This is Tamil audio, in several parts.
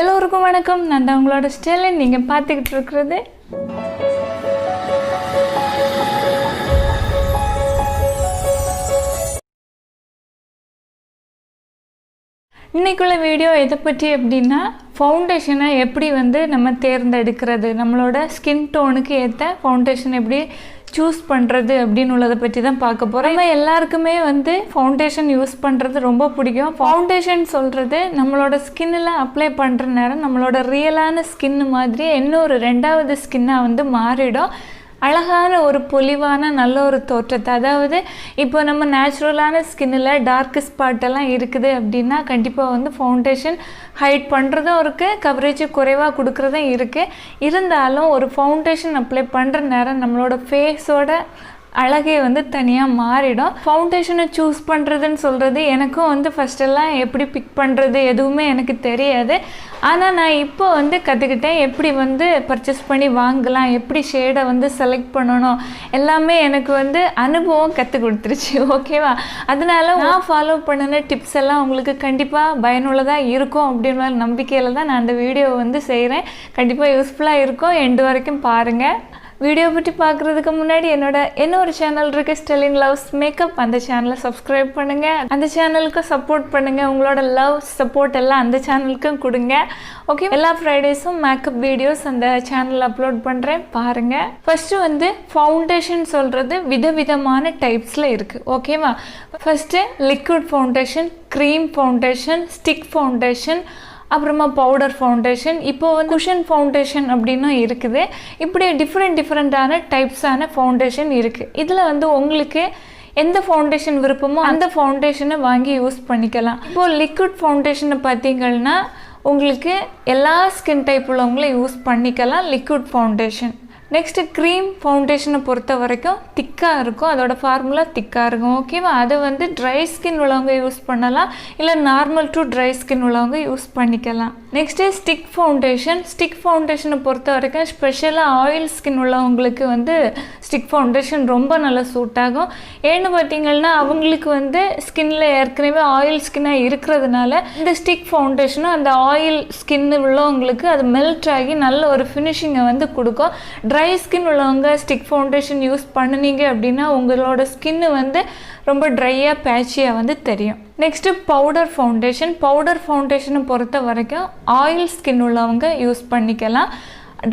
எல்லோருக்கும் வணக்கம். நான் தான் உங்களோட ஸ்டெலின். நீங்கள் பார்த்துக்கிட்டு இருக்கிறது இன்றைக்குள்ள வீடியோ எதை பற்றி அப்படின்னா, ஃபவுண்டேஷனை எப்படி நம்ம தேர்ந்தெடுக்கிறது, நம்மளோட ஸ்கின் டோனுக்கு ஏற்ற ஃபவுண்டேஷன் எப்படி சூஸ் பண்ணுறது அப்படின்னு உள்ளதை பற்றி தான் பார்க்க போகிறோம். நம்ம எல்லாருக்குமே ஃபவுண்டேஷன் யூஸ் பண்ணுறது ரொம்ப பிடிக்கும். ஃபவுண்டேஷன் சொல்கிறது நம்மளோட ஸ்கின்னில் அப்ளை பண்ணுற நேரம் நம்மளோட ரியலான ஸ்கின்னு மாதிரி இன்னொரு ரெண்டாவது ஸ்கின்னாக மாறிடும். அழகான ஒரு பொலிவான நல்ல ஒரு தோற்றத்தை, அதாவது இப்போ நம்ம நேச்சுரலான ஸ்கின்னில் டார்க் ஸ்பாட்டெல்லாம் இருக்குது அப்படின்னா கண்டிப்பாக ஃபவுண்டேஷன் ஹைட் பண்ணுறதும் இருக்குது, கவரேஜ் குறைவாக கொடுக்குறதும் இருக்குது. இருந்தாலும் ஒரு ஃபவுண்டேஷன் அப்ளை பண்ணுற நேரம் நம்மளோட ஃபேஸோட அழகே தனியாக மாறிடும். ஃபவுண்டேஷனை சூஸ் பண்ணுறதுன்னு சொல்கிறது எனக்கும் ஃபஸ்ட்டெல்லாம் எப்படி பிக் பண்ணுறது எதுவுமே எனக்கு தெரியாது. ஆனால் நான் இப்போ கற்றுக்கிட்டேன் எப்படி பர்ச்சேஸ் பண்ணி வாங்கலாம், எப்படி ஷேடை செலக்ட் பண்ணணும், எல்லாமே எனக்கு அனுபவம் கற்றுக் கொடுத்துருச்சு. ஓகேவா? அதனால நான் ஃபாலோ பண்ணின டிப்ஸ் எல்லாம் உங்களுக்கு கண்டிப்பாக பயனுள்ளதாக இருக்கும் அப்படின்ற நம்பிக்கையில் தான் நான் அந்த வீடியோவை செய்கிறேன். கண்டிப்பாக யூஸ்ஃபுல்லாக இருக்கும். எண்டு வரைக்கும் பாருங்கள். வீடியோ பற்றி பார்க்குறதுக்கு முன்னாடி இன்னொரு சேனல் இருக்குது, ஸ்டெலின் லவ்ஸ் மேக்கப். அந்த சேனலை சப்ஸ்கிரைப் பண்ணுங்கள், அந்த சேனலுக்கு சப்போர்ட் பண்ணுங்கள். உங்களோட லவ் சப்போர்ட் எல்லாம் அந்த சேனலுக்கும் கொடுங்க. ஓகே, எல்லா ஃப்ரைடேஸும் மேக்கப் வீடியோஸ் அந்த சேனலில் அப்லோட் பண்ணுறேன், பாருங்கள். ஃபஸ்ட்டு ஃபவுண்டேஷன் சொல்கிறது விதவிதமான டைப்ஸில் இருக்குது. ஓகேவா? First liquid foundation, cream foundation, stick foundation, அப்புறமா பவுடர் ஃபவுண்டேஷன், இப்போது குஷன் ஃபவுண்டேஷன் அப்படின்னும் இருக்குது. இப்படி டிஃப்ரெண்ட்டான டைப்ஸான ஃபவுண்டேஷன் இருக்குது. இதில் உங்களுக்கு எந்த ஃபவுண்டேஷன் விருப்பமோ அந்த ஃபவுண்டேஷனை வாங்கி யூஸ் பண்ணிக்கலாம். இப்போது லிக்விட் ஃபவுண்டேஷனை பார்த்தீங்கன்னா உங்களுக்கு எல்லா ஸ்கின் டைப் உள்ளவங்களும் யூஸ் பண்ணிக்கலாம் லிக்விட் ஃபவுண்டேஷன். நெக்ஸ்ட்டு க்ரீம் ஃபவுண்டேஷனை பொறுத்த வரைக்கும் திக்காக இருக்கும், அதோட ஃபார்முலா திக்காக இருக்கும். ஓகேவா? அது ட்ரை ஸ்கின் உள்ளவங்க யூஸ் பண்ணலாம், இல்லை நார்மல் டு ட்ரை ஸ்கின் உள்ளவங்க யூஸ் பண்ணிக்கலாம். Next stick foundation. ஸ்டிக் ஃபவுண்டேஷனை பொறுத்த வரைக்கும் ஸ்பெஷலாக ஆயில் ஸ்கின் உள்ளவங்களுக்கு ஸ்டிக் ஃபவுண்டேஷன் ரொம்ப நல்லா சூட் ஆகும். ஏன்னு பார்த்தீங்கன்னா அவங்களுக்கு ஸ்கின்னில் ஏற்கனவே ஆயில் ஸ்கின்னாக இருக்கிறதுனால இந்த ஸ்டிக் ஃபவுண்டேஷனும் அந்த ஆயில் ஸ்கின்னு உள்ளவங்களுக்கு அது மெல்ட் ஆகி நல்ல ஒரு ஃபினிஷிங்கை கொடுக்கும். ட்ரை ஸ்கின் உள்ளவங்க ஸ்டிக் ஃபவுண்டேஷன் யூஸ் பண்ணினீங்க அப்படின்னா உங்களோட ஸ்கின்னு ரொம்ப ட்ரையாக பேச்சியாக தெரியும். Next powder foundation. பவுடர் ஃபவுண்டேஷனை பொறுத்த வரைக்கும் ஆயில் ஸ்கின் உள்ளவங்க யூஸ் பண்ணிக்கலாம்.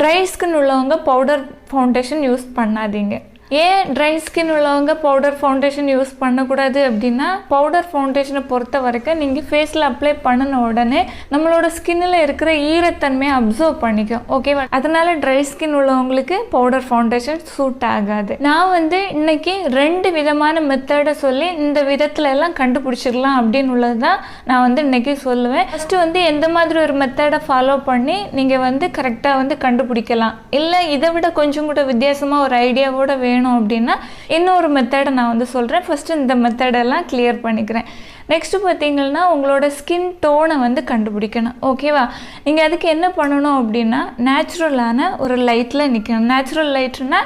ட்ரை ஸ்கின் உள்ளவங்க பவுடர் ஃபவுண்டேஷன் யூஸ் பண்ணாதீங்க. ஏன் ட்ரை ஸ்கின் உள்ளவங்க பவுடர் ஃபவுண்டேஷன் யூஸ் பண்ணக்கூடாது அப்படின்னா, பவுடர் ஃபவுண்டேஷனை பொறுத்த வரைக்கும் நீங்கள் ஃபேஸில் அப்ளை பண்ணின உடனே நம்மளோட ஸ்கின்னில் இருக்கிற ஈரத்தன்மையை அப்சர்வ் பண்ணிக்கும். ஓகேவா? அதனால ட்ரை ஸ்கின் உள்ளவங்களுக்கு பவுடர் ஃபவுண்டேஷன் சூட் ஆகாது. நான் இன்னைக்கு 2 விதமான மெத்தடை சொல்லி இந்த விதத்துல எல்லாம் கண்டுபிடிச்சிடலாம் அப்படின்னு உள்ளது தான் நான் இன்னைக்கு சொல்லுவேன். ஃபஸ்ட்டு எந்த மாதிரி ஒரு மெத்தடை ஃபாலோ பண்ணி நீங்கள் கரெக்டாக கண்டுபிடிக்கலாம், இல்லை இதை விட கொஞ்சம் கூட வித்தியாசமாக ஒரு ஐடியாவோட வேணும் அப்படின்னா இன்னொரு மெத்தடை நான் சொல்கிறேன். ஃபஸ்ட்டு இந்த மெத்தடெல்லாம் கிளியர் பண்ணிக்கிறேன். நெக்ஸ்ட்டு பார்த்தீங்கன்னா உங்களோட ஸ்கின் டோனை கண்டுபிடிக்கணும். ஓகேவா? நீங்கள் அதுக்கு என்ன பண்ணணும் அப்படின்னா, நேச்சுரலான ஒரு லைட்டில் நிற்கணும். நேச்சுரல் லைட்னா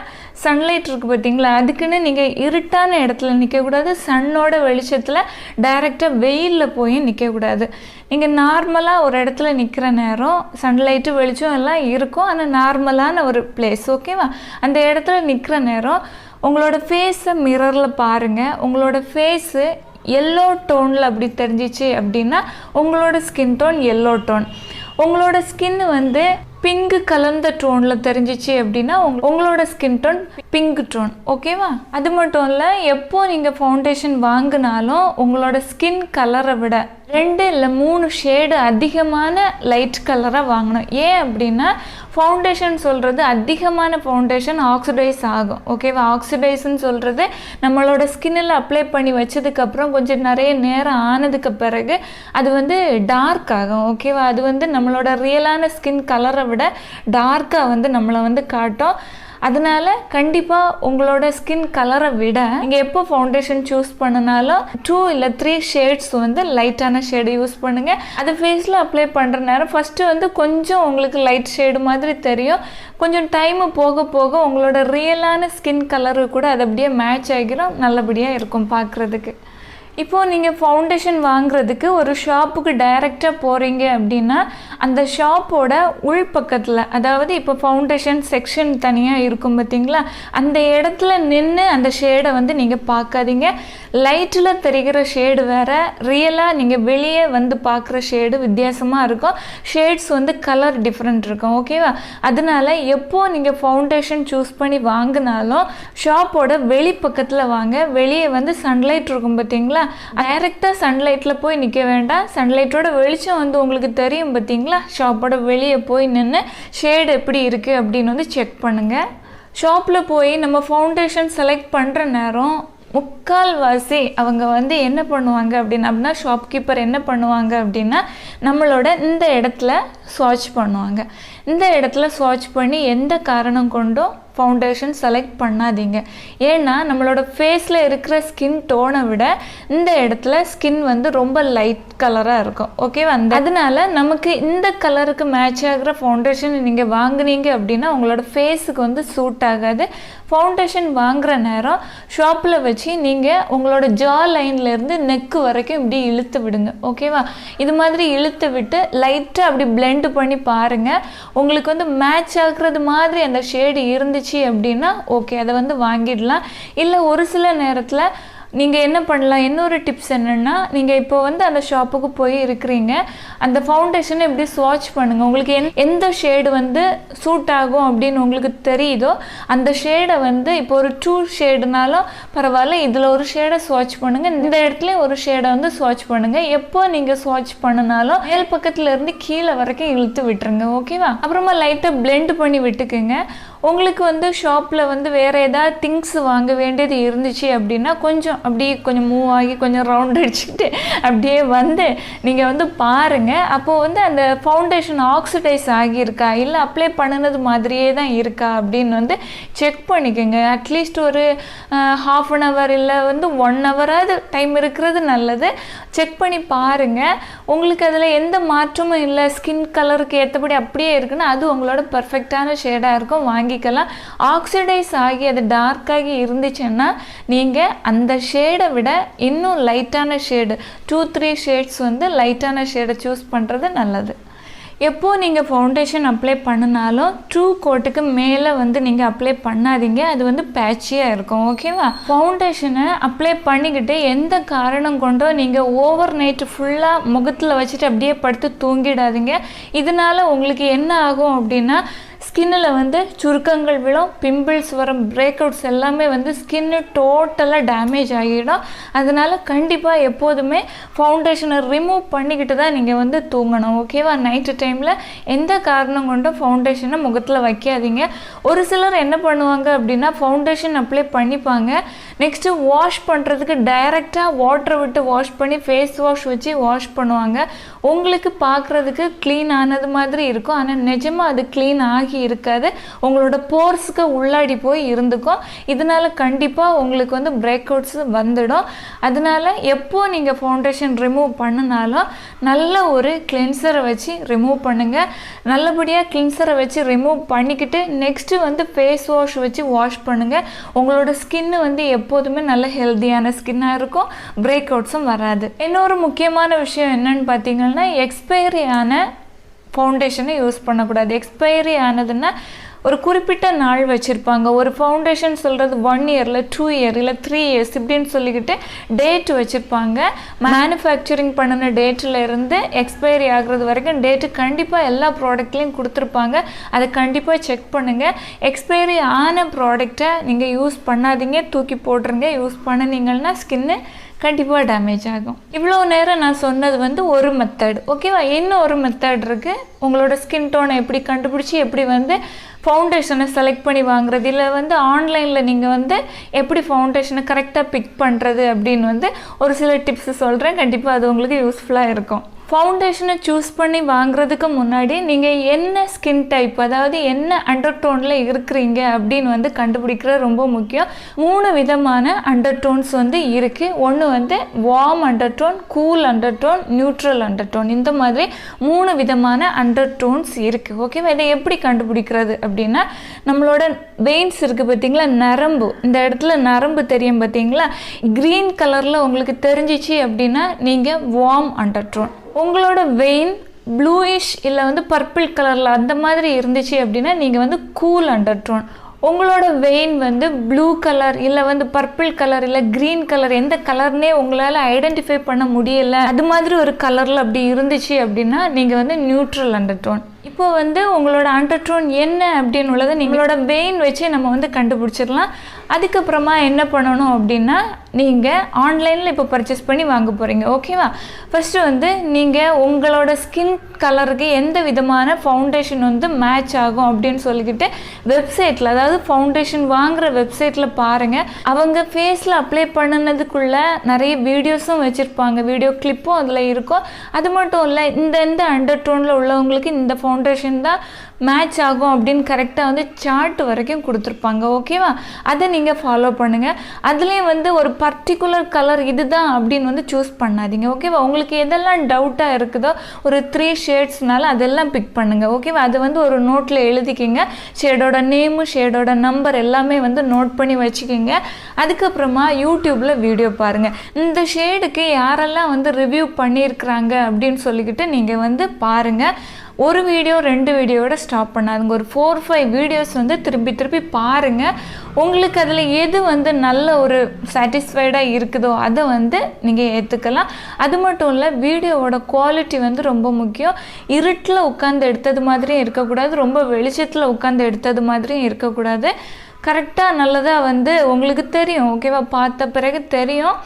சன்லைட் இருக்குது பார்த்தீங்களா, அதுக்குன்னு நீங்கள் இருட்டான இடத்துல நிற்கக்கூடாது, சன்னோட வெளிச்சத்தில் டைரெக்டாக வெயிலில் போய் நிற்கக்கூடாது. நீங்கள் நார்மலாக ஒரு இடத்துல நிற்கிற நேரம் சன்லைட்டு வெளிச்சம் எல்லாம் இருக்கும், ஆனால் நார்மலான ஒரு பிளேஸ். ஓகேவா? அந்த இடத்துல நிற்கிற நேரம் உங்களோட ஃபேஸை மிரரில் பாருங்கள். உங்களோட ஃபேஸு எல்லோ டோனில் அப்படி தெரிஞ்சிச்சு அப்படின்னா உங்களோட ஸ்கின் டோன் எல்லோ டோன். உங்களோட ஸ்கின்னு பிங்க் கலந்த டோனில் தெரிஞ்சிச்சு அப்படின்னா உங்களோட ஸ்கின் டோன் பிங்க் டோன். ஓகேவா? அது மட்டும் இல்லை, எப்போ நீங்கள் ஃபவுண்டேஷன் வாங்கினாலும் உங்களோட ஸ்கின் கலரை விட 2 இல்லை 3 ஷேடு அதிகமான லைட் கலராக வாங்கணும். ஏன் அப்படின்னா ஃபவுண்டேஷன் சொல்கிறது அதிகமான ஃபவுண்டேஷன் ஆக்சிடைஸ் ஆகும். ஓகேவா? ஆக்சிடைஸ்ன்னு சொல்கிறது நம்மளோட ஸ்கின்னில் அப்ளை பண்ணி வச்சதுக்கப்புறம் கொஞ்சம் நிறைய நேரம் ஆனதுக்கு பிறகு அது டார்க் ஆகும். ஓகேவா? அது நம்மளோட ரியலான ஸ்கின் கலரை விட டார்க்காக நம்மளை காட்டும். அதனால கண்டிப்பாக உங்களோட ஸ்கின் கலரை விட நீங்கள் எப்போ ஃபவுண்டேஷன் சூஸ் பண்ணினாலும் 2 இல்லை 3 ஷேட்ஸ் லைட்டான ஷேடு யூஸ் பண்ணுங்கள். அது ஃபேஸில் அப்ளை பண்ணுற நேரம் ஃபஸ்ட்டு கொஞ்சம் உங்களுக்கு லைட் ஷேடு மாதிரி தெரியும். கொஞ்சம் டைமு போக போக உங்களோட ரியலான ஸ்கின் கலரு கூட அது அப்படியே மேட்ச் ஆகிரும், நல்லபடியாக இருக்கும் பார்க்குறதுக்கு. இப்போது நீங்கள் ஃபவுண்டேஷன் வாங்குறதுக்கு ஒரு ஷாப்புக்கு டைரெக்டாக போகிறீங்க அப்படின்னா அந்த ஷாப்போட உள்பக்கத்தில், அதாவது இப்போ ஃபவுண்டேஷன் செக்ஷன் தனியாக இருக்கும் பார்த்தீங்களா, அந்த இடத்துல நின்று அந்த ஷேடை வந்து நீங்கள் பார்க்காதீங்க. லைட்டில் தெரிகிற ஷேடு வேறு, ரியலாக நீங்கள் வெளியே வந்து பார்க்குற ஷேடு வித்தியாசமாக இருக்கும். ஷேட்ஸ் வந்து கலர் டிஃப்ரெண்ட் இருக்கும். ஓகேவா? அதனால எப்போது நீங்கள் ஃபவுண்டேஷன் சூஸ் பண்ணி வாங்கினாலும் ஷாப்போட வெளிப்பக்கத்தில் வாங்க. வெளியே வந்து சன்லைட் இருக்கும் பார்த்தீங்களா, டைரெக்டாக சன்லைட்டில் போய் நிற்க வேண்டாம். சன்லைட்டோட வெளிச்சம் வந்து உங்களுக்கு தெரியும் பார்த்தீங்களா, ஷாப்போட வெளியே போய் நின்று ஷேடு எப்படி இருக்குது அப்படின்னு வந்து செக் பண்ணுங்கள். ஷாப்பில் போய் நம்ம ஃபவுண்டேஷன் செலக்ட் பண்ணுற நேரம் முக்கால்வாசி அவங்க வந்து என்ன பண்ணுவாங்க அப்படின்னா ஷாப்கீப்பர் என்ன பண்ணுவாங்க அப்படின்னா நம்மளோட இந்த இடத்துல ஸ்வாட்ச் பண்ணுவாங்க. இந்த இடத்துல ஸ்வாட்ச் பண்ணி எந்த காரணம் கொண்டும் ஃபவுண்டேஷன் செலக்ட் பண்ணாதீங்க. ஏன்னா நம்மளோட ஃபேஸில் இருக்கிற ஸ்கின் டோனை விட இந்த இடத்துல ஸ்கின் வந்து ரொம்ப லைட் கலராக இருக்கும். ஓகேவா? அதனால நமக்கு இந்த கலருக்கு மேட்ச் ஆகிற ஃபவுண்டேஷன் நீங்கள் வாங்குனீங்க அப்படின்னா உங்களோட ஃபேஸுக்கு வந்து சூட் ஆகாது. ஃபவுண்டேஷன் வாங்குகிற நேரம் ஷாப்பில் வச்சு நீங்கள் உங்களோட ஜா லைன்லேருந்து நெக்கு வரைக்கும் இப்படி இழுத்து விடுங்க. ஓகேவா? இது மாதிரி இழுத்து விட்டு லைட்டாக அப்படி பிளெண்ட் பண்ணி பாருங்கள். உங்களுக்கு வந்து மேட்ச் ஆகுறது மாதிரி அந்த ஷேடு இருந்துச்சு அப்படின்னா ஓகே, அதை வந்து வாங்கிடலாம். இல்லை ஒரு சில நேரத்தில் நீங்கள் என்ன பண்ணலாம், இன்னொரு டிப்ஸ் என்னென்னா, நீங்கள் இப்போ வந்து அந்த ஷாப்புக்கு போய் இருக்கிறீங்க, அந்த ஃபவுண்டேஷனை இப்படி ஸ்வாட்ச் பண்ணுங்கள். உங்களுக்கு எந்த ஷேடு வந்து சூட் ஆகும் அப்படின்னு உங்களுக்கு தெரியுதோ அந்த ஷேடை வந்து இப்போ ஒரு 2 ஷேடுனாலும் பரவாயில்ல, இதில் ஒரு ஷேடை ஸ்வாட்ச் பண்ணுங்கள், இந்த இடத்துல ஒரு ஷேடை வந்து ஸ்வாட்ச் பண்ணுங்கள். எப்போ நீங்கள் ஸ்வாட்ச் பண்ணினாலும் மேல் பக்கத்தில் இருந்து கீழே வரைக்கும் இழுத்து விட்டுருங்க. ஓகேவா? அப்புறமா லைட்டாக பிளெண்ட் பண்ணி விட்டுக்குங்க. உங்களுக்கு வந்து ஷாப்பில் வந்து வேறு ஏதாவது திங்ஸ் வாங்க வேண்டியது இருந்துச்சு அப்படின்னா கொஞ்சம் மூவ் ஆகி கொஞ்சம் ரவுண்ட் அடிச்சுக்கிட்டு அப்படியே வந்து நீங்கள் வந்து பாருங்கள். அப்போது வந்து அந்த ஃபவுண்டேஷன் ஆக்சிடைஸ் ஆகியிருக்கா இல்லை அப்ளை பண்ணினது மாதிரியே தான் இருக்கா அப்படின்னு வந்து செக் பண்ணிக்கோங்க. அட்லீஸ்ட் ஒரு ½ அன் ஹவர் இல்லை வந்து 1 ஹவராவது டைம் இருக்கிறது நல்லது. செக் பண்ணி பாருங்கள். உங்களுக்கு அதில் எந்த மாற்றமும் இல்லை, ஸ்கின் கலருக்கு ஏற்றபடி அப்படியே இருக்குன்னா அது உங்களோட பர்ஃபெக்டான ஷேடாக இருக்கும், வாங்கிக்கலாம். ஆக்சிடைஸ் ஆகி அது டார்க்காகி இருந்துச்சுன்னா நீங்கள் அந்த ஷேடை விட இன்னும் லைட்டான ஷேடு 2-3 ஷேட்ஸ் வந்து லைட்டான ஷேடை சூஸ் பண்ணுறது நல்லது. எப்போது நீங்கள் ஃபவுண்டேஷன் அப்ளை பண்ணினாலும் ட்ரூ கோட்டுக்கு மேலே வந்து நீங்கள் அப்ளை பண்ணாதீங்க, அது வந்து பேட்சியாக இருக்கும். ஓகேவா? ஃபவுண்டேஷனை அப்ளை பண்ணிக்கிட்டு எந்த காரணம் கொண்டோ நீங்கள் ஓவர் நைட்டு ஃபுல்லாக முகத்தில் வச்சுட்டு அப்படியே படுத்து தூங்கிடாதீங்க. இதனால் உங்களுக்கு என்ன ஆகும் அப்படின்னா ஸ்கின்னில் வந்து சுருக்கங்கள் விழும், பிம்பிள்ஸ் வரும், பிரேக் அவுட்ஸ் எல்லாமே வந்து ஸ்கின்னு டோட்டலாக டேமேஜ் ஆகிடும். அதனால் கண்டிப்பாக எப்போதுமே ஃபவுண்டேஷனை ரிமூவ் பண்ணிக்கிட்டு தான் நீங்கள் வந்து தூங்கணும். ஓகேவா? நைட்டு டைமில் எந்த காரணம் கொண்டும் ஃபவுண்டேஷனை முகத்தில் வைக்காதீங்க. ஒரு சிலர் என்ன பண்ணுவாங்க அப்படின்னா ஃபவுண்டேஷன் அப்ளை பண்ணிப்பாங்க, நெக்ஸ்ட்டு வாஷ் பண்ணுறதுக்கு டைரெக்டாக வாட்டரை விட்டு வாஷ் பண்ணி ஃபேஸ் வாஷ் வச்சு வாஷ் பண்ணுவாங்க. உங்களுக்கு பார்க்குறதுக்கு க்ளீன் ஆனது மாதிரி இருக்கும், ஆனால் நிஜமாக அது க்ளீன் ஆகி இருக்காது, உங்களோட போர்ஸுக்கு உள்ளாடி போய் இருந்துக்கும். இதனால கண்டிப்பாக உங்களுக்கு வந்து பிரேக் அவுட்ஸ் வந்துடும். அதனால எப்போ நீங்கள் ஃபவுண்டேஷன் ரிமூவ் பண்ணினாலும் நல்ல ஒரு கிளென்சரை வச்சு ரிமூவ் பண்ணுங்கள். நல்லபடியாக கிளென்சரை வச்சு ரிமூவ் பண்ணிக்கிட்டு நெக்ஸ்ட்டு வந்து ஃபேஸ் வாஷ் வச்சு வாஷ் பண்ணுங்கள். உங்களோட ஸ்கின்னு வந்து எப்போதுமே நல்ல ஹெல்த்தியான ஸ்கின்னாக இருக்கும், பிரேக் அவுட்ஸும் வராது. இன்னொரு முக்கியமான விஷயம் என்னன்னு பார்த்தீங்கன்னா, எக்ஸ்பைரி ஆன ஃபவுண்டேஷனை யூஸ் பண்ணக்கூடாது. எக்ஸ்பைரி ஆனதுன்னா ஒரு குறிப்பிட்ட நாள் வச்சுருப்பாங்க. ஒரு ஃபவுண்டேஷன் சொல்கிறது 1 இயரில் 2 இயர் இல்லை 3 இயர்ஸ் இப்படின்னு சொல்லிக்கிட்டு டேட் வச்சுருப்பாங்க. மேனுஃபேக்சரிங் பண்ணின டேட்டில் இருந்து எக்ஸ்பைரி ஆகிறது வரைக்கும் டேட்டு கண்டிப்பாக எல்லா ப்ராடக்ட்லேயும் கொடுத்துருப்பாங்க. அதை கண்டிப்பாக செக் பண்ணுங்கள். எக்ஸ்பைரி ஆன ப்ராடக்டை நீங்கள் யூஸ் பண்ணாதீங்க, தூக்கி போட்டுருங்க. யூஸ் பண்ணினீங்கன்னா ஸ்கின்னு கண்டிப்பாக டேமேஜ் ஆகும். இவ்வளோ நேரம் நான் சொன்னது வந்து ஒரு மெத்தட். ஓகேவா? இன்னும் ஒரு மெத்தட் இருக்குது. உங்களோட ஸ்கின் டோனை எப்படி கண்டுபிடிச்சி எப்படி வந்து ஃபவுண்டேஷனை செலக்ட் பண்ணி வாங்குறது, இல்லை வந்து ஆன்லைனில் நீங்கள் வந்து எப்படி ஃபவுண்டேஷனை கரெக்டாக பிக் பண்ணுறது அப்படின்னு வந்து ஒரு சில டிப்ஸ் சொல்கிறேன். கண்டிப்பாக அது உங்களுக்கு யூஸ்ஃபுல்லாக இருக்கும். ஃபவுண்டேஷனை சூஸ் பண்ணி வாங்குறதுக்கு முன்னாடி நீங்கள் என்ன ஸ்கின் டைப், அதாவது என்ன அண்டர் டோனில் இருக்கிறீங்க அப்படின்னு வந்து கண்டுபிடிக்கிறது ரொம்ப முக்கியம். 3 விதமான அண்டர் டோன்ஸ் வந்து இருக்குது. ஒன்று வந்து warm undertone, cool undertone, neutral undertone. இந்த மாதிரி 3 விதமான அண்டர் டோன்ஸ் இருக்குது. ஓகேவா? இதை எப்படி கண்டுபிடிக்கிறது அப்படின்னா, நம்மளோட வெயின்ஸ் இருக்குது பார்த்தீங்களா, நரம்பு, இந்த இடத்துல நரம்பு தெரியும் பார்த்தீங்களா, க்ரீன் கலரில் உங்களுக்கு தெரிஞ்சிச்சு அப்படின்னா நீங்கள் வார்ம் அண்டர் டோன். உங்களோட வெயின் ப்ளூயிஷ் இல்லை வந்து பர்பிள் கலரில் அந்த மாதிரி இருந்துச்சு அப்படின்னா நீங்கள் வந்து கூல் அண்டர் டோன். உங்களோட வெயின் வந்து ப்ளூ கலர் இல்லை வந்து பர்பிள் கலர் இல்லை க்ரீன் கலர், எந்த கலர்னே உங்களால் ஐடென்டிஃபை பண்ண முடியலை, அது மாதிரி ஒரு கலரில் அப்படி இருந்துச்சு அப்படின்னா நீங்கள் வந்து நியூட்ரல் அண்டர் டோன். இப்போ வந்து உங்களோட அண்டர் டோன் என்ன அப்படின்னு உள்ளதை நீங்களோட வெயின் வச்சு நம்ம வந்து கண்டுபிடிச்சிடலாம். அதுக்கப்புறமா என்ன பண்ணணும் அப்படின்னா, நீங்கள் ஆன்லைனில் இப்போ பர்ச்சேஸ் பண்ணி வாங்க போகிறீங்க. ஓகேவா? ஃபஸ்ட்டு வந்து நீங்கள் உங்களோட ஸ்கின் கலருக்கு எந்த விதமான ஃபவுண்டேஷன் வந்து மேட்ச் ஆகும் அப்படின்னு சொல்லிக்கிட்டு வெப்சைட்டில், அதாவது ஃபவுண்டேஷன் வாங்குகிற வெப்சைட்டில் பாருங்கள். அவங்க ஃபேஸில் அப்ளை பண்ணினதுக்குள்ளே நிறைய வீடியோஸும் வச்சுருப்பாங்க, வீடியோ கிளிப்பும் அதில் இருக்கும். அது மட்டும் இல்லை, இந்த அண்டர் டோனில் உள்ளவங்களுக்கு இந்த ஃபவுண்டேஷன் தான் மேட்ச் ஆகும் அப்படின்னு கரெக்டாக வந்து சார்ட் வரைக்கும் கொடுத்துருப்பாங்க. ஓகேவா? அதை நீங்கள் ஃபாலோ பண்ணுங்கள். அதுலேயும் வந்து ஒரு பர்டிகுலர் கலர் இதுதான் அப்படின்னு வந்து சூஸ் பண்ணாதீங்க. ஓகேவா? உங்களுக்கு எதெல்லாம் டவுட்டாக இருக்குதோ ஒரு 3 ஷேட்ஸ்னால அதெல்லாம் பிக் பண்ணுங்கள். ஓகேவா? அது வந்து ஒரு நோட்டில் எழுதிக்கிங்க. ஷேடோட நேமு, ஷேடோட நம்பர் எல்லாமே வந்து நோட் பண்ணி வச்சுக்கிங்க. அதுக்கப்புறமா யூடியூப்பில் வீடியோ பாருங்கள். இந்த ஷேடுக்கு யாரெல்லாம் வந்து ரிவ்யூ பண்ணியிருக்கிறாங்க அப்படின்னு சொல்லிக்கிட்டு நீங்கள் வந்து பாருங்கள். ஒரு வீடியோ 2 வீடியோவோட ஸ்டாப் பண்ணாதுங்க. ஒரு 4-5 வீடியோஸ் வந்து திருப்பி பாருங்கள். உங்களுக்கு அதில் எது வந்து நல்ல ஒரு சாட்டிஸ்ஃபைடாக இருக்குதோ அதை வந்து நீங்கள் ஏற்றுக்கலாம். அது மட்டும் இல்லை, வீடியோவோட குவாலிட்டி வந்து ரொம்ப முக்கியம். இருட்டில் உட்காந்து எடுத்தது மாதிரியும் இருக்கக்கூடாது, ரொம்ப வெளிச்சத்தில் உட்காந்து எடுத்தது மாதிரியும் இருக்கக்கூடாது. கரெக்டாக நல்லதாக வந்து உங்களுக்கு தெரியும். ஓகேவா? பார்த்த பிறகு தெரியும்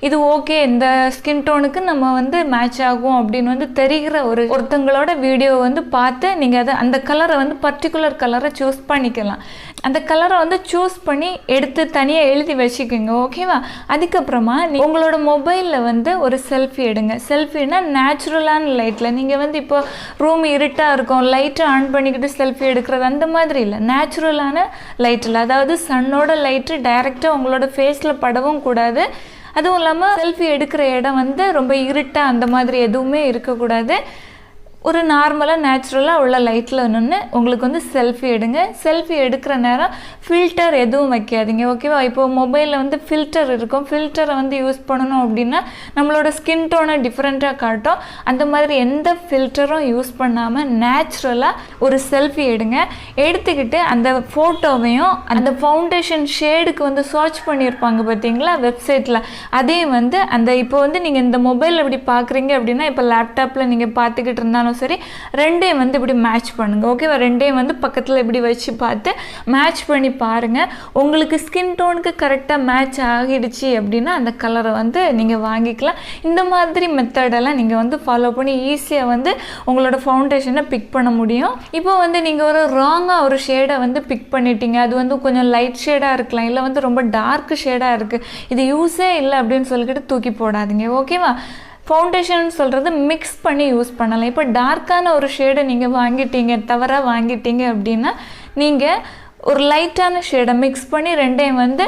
இது ஓகே, இந்த ஸ்கின் டோனுக்கு நம்ம வந்து மேட்ச் ஆகும் அப்படின்னு வந்து தெரிகிற ஒருத்தங்களோட வீடியோ வந்து பார்த்து நீங்கள் அதை அந்த கலரை வந்து பர்டிகுலர் கலரை சூஸ் பண்ணிக்கலாம். அந்த கலரை வந்து சூஸ் பண்ணி எடுத்து தனியாக எழுதி வச்சுக்கோங்க. ஓகேவா? அதுக்கப்புறமா உங்களோட மொபைலில் வந்து ஒரு செல்ஃபி எடுங்க. செல்ஃபின்னா நேச்சுரலான லைட்டில், நீங்கள் வந்து இப்போ ரூம் இருட்டாக இருக்கும், லைட்டை ஆன் பண்ணிக்கிட்டு செல்ஃபி எடுக்கிறது அந்த மாதிரி இல்லை, நேச்சுரலான லைட்டில், அதாவது சன்னோட லைட்டு டைரெக்டாக உங்களோட ஃபேஸில் படவும் கூடாது. அதுவும் இல்லாமல் செல்ஃபி எடுக்கிற இடம் வந்து ரொம்ப இருட்டாக அந்த மாதிரி எதுவுமே இருக்கக்கூடாது. ஒரு நார்மலாக நேச்சுரலாக உள்ள லைட்டில் நின்று உங்களுக்கு வந்து செல்ஃபி எடுங்க. செல்ஃபி எடுக்கிற நேரம் ஃபில்டர் எதுவும் வைக்காதீங்க. ஓகேவா? இப்போ மொபைலில் வந்து ஃபில்டர் இருக்கும், ஃபில்டரை வந்து யூஸ் பண்ணணும் அப்படின்னா நம்மளோட ஸ்கின் டோனை டிஃப்ரெண்ட்டாக காட்டும். அந்த மாதிரி எந்த ஃபில்டரும் யூஸ் பண்ணாமல் நேச்சுரலாக ஒரு செல்ஃபி எடுங்க. எடுத்துக்கிட்டு அந்த ஃபோட்டோவையும் அந்த ஃபவுண்டேஷன் ஷேடுக்கு வந்து சர்ச் பண்ணியிருப்பாங்க பார்த்தீங்களா வெப்சைட்டில், அதையும் வந்து அந்த இப்போ வந்து நீங்கள் இந்த மொபைலில் இப்படி பார்க்குறீங்க அப்படின்னா, இப்போ லேப்டாப்பில் நீங்கள் பார்த்துக்கிட்டு இருந்தாலும் சரி, ரெண்டையும் வந்து இப்படி மேட்ச் பண்ணுங்க. ஓகேவா? ரெண்டையும் வந்து பக்கத்தில் இப்படி வச்சு பார்த்து மேட்ச் பண்ணி பாருங்க. உங்களுக்கு ஸ்கின் டோனுக்கு கரெக்டாக மேட்ச் ஆகிடுச்சு அப்படின்னா அந்த கலரை வந்து நீங்கள் வாங்கிக்கலாம். இந்த மாதிரி மெத்தடெல்லாம் நீங்கள் வந்து ஃபாலோ பண்ணி ஈஸியாக வந்து உங்களோட ஃபவுண்டேஷனை பிக் பண்ண முடியும். இப்போ வந்து நீங்கள் ஒரு ராங்காக ஒரு ஷேடை வந்து பிக் பண்ணிட்டீங்க, அது வந்து கொஞ்சம் லைட் ஷேடாக இருக்கலாம், இல்லை வந்து ரொம்ப டார்க் ஷேடாக இருக்குது, இது யூஸே இல்லை அப்படின்னு சொல்லிக்கிட்டு தூக்கி போடாதீங்க. ஓகேவா? ஃபவுண்டேஷன் சொல்கிறது மிக்ஸ் பண்ணி யூஸ் பண்ணலாம். இப்போ டார்க்கான ஒரு ஷேடை நீங்கள் வாங்கிட்டீங்க, தவறாக வாங்கிட்டீங்க அப்படின்னா நீங்கள் ஒரு லைட்டான ஷேடை மிக்ஸ் பண்ணி ரெண்டையும் வந்து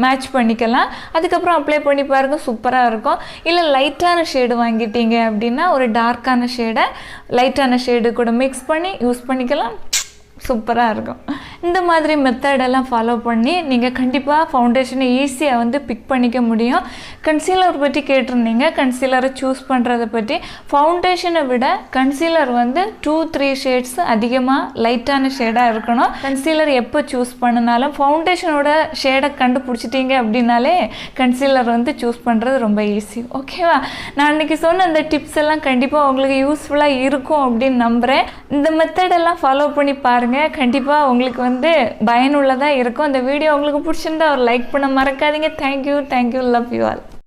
மேட்ச் பண்ணிக்கலாம். அதுக்கப்புறம் அப்ளை பண்ணி பாருங்கள், சூப்பராக இருக்கும். இல்லை லைட்டான ஷேடு வாங்கிட்டீங்க அப்படின்னா ஒரு டார்க்கான ஷேடை லைட்டான ஷேடு கூட மிக்ஸ் பண்ணி யூஸ் பண்ணிக்கலாம், சூப்பராக இருக்கும். இந்த மாதிரி மெத்தடெல்லாம் ஃபாலோ பண்ணி நீங்கள் கண்டிப்பாக ஃபவுண்டேஷனை ஈஸியாக வந்து பிக் பண்ணிக்க முடியும். கன்சீலர் பற்றி கேட்டிருந்தீங்க, கன்சீலரை சூஸ் பண்ணுறதை பற்றி. ஃபவுண்டேஷனை விட கன்சீலர் வந்து 2-3 ஷேட்ஸ் அதிகமாக லைட்டான ஷேடாக இருக்கணும். கன்சீலர் எப்போ சூஸ் பண்ணினாலும் ஃபவுண்டேஷனோட ஷேடை கண்டுபிடிச்சிட்டிங்க அப்படின்னாலே கன்சீலர் வந்து சூஸ் பண்ணுறது ரொம்ப ஈஸி. ஓகேவா? நான் இன்றைக்கி சொன்ன அந்த டிப்ஸ் எல்லாம் கண்டிப்பாக உங்களுக்கு யூஸ்ஃபுல்லாக இருக்கும் அப்படின்னு நம்புகிறேன். இந்த மெத்தடெல்லாம் ஃபாலோ பண்ணி பாருங்கள், கண்டிப்பாக உங்களுக்கு வந்து பயனுள்ளதாக இருக்கும். இந்த வீடியோ உங்களுக்கு பிடிச்சிருந்தா ஒரு லைக் பண்ண மறக்காதீங்க. Thank you, love you all.